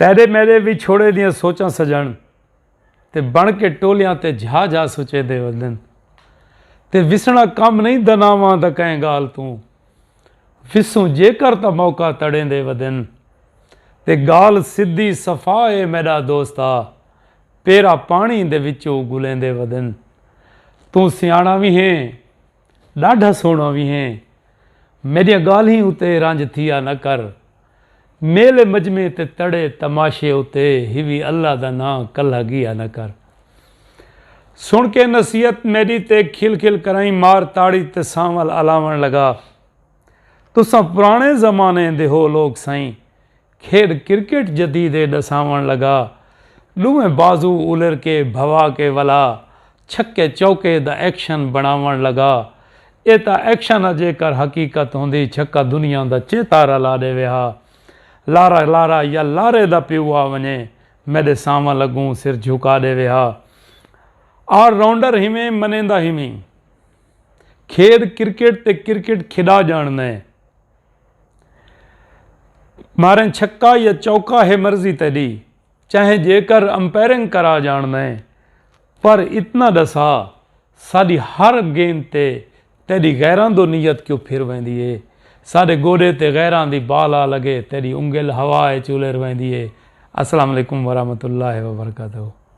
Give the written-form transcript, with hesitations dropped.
तेरे मेरे भी छोड़े दियां सोचां सजण ते बण के टोलियां ते जा जा सुचे दे वदन ते विसना कम नहीं दनावां दा कहें गाल तू विसूं जेकर ता मौका तड़ें दे वदन ते गाल सिद्धी सफा है मेरा दोस्ता पेरा पानी दे विचों गुलेंदे वदन तू सियाणा भी है ॾाढा सोहणा भी है मेरिया गाल्हीं उते रंज थिया न कर मेले मजमे ते तड़े तमाशे उते हिवी अल्लाह दा नां कल्हा गिया न कर। सुन के नसीहत मेरी ते खिल खिल कराई मार ताड़ी ते सांवल अलावण लगा तुसां पुराने ज़माने दे हो लोग साईं खेड क्रिकेट जदीद डसावण लगा लूहें बाजू उलर के भवा के वला छक्के चौके दा एक्शन बनावण लगा ये ता एक्शन जेकर हकीकत होंदी छक्का दुनिया दा चेतारा ला दे विहा लारा लारा या लारे दा पिवा वने मेरे सामा लगूं सिर झुका दे विहा आर राउंडर हिमें मनेंदा हिमी खेड क्रिकेट ते क्रिकेट खिड़ा जाने मारें छक्का या चौका है मर्जी तेरी चाहे जेकर अंपायरिंग करा जाने पर इतना दसा साड़ी हर गेंद ते तेरी गैरां दो नीयत क्यों फिर वेंदी है साढ़े गोडे ते गैरां दी बाला लगे तेरी उंगल हवा चूलर वेंदी है। अस्सलाम वालेकुम वरहमतुल्लाहि व बरकातहू।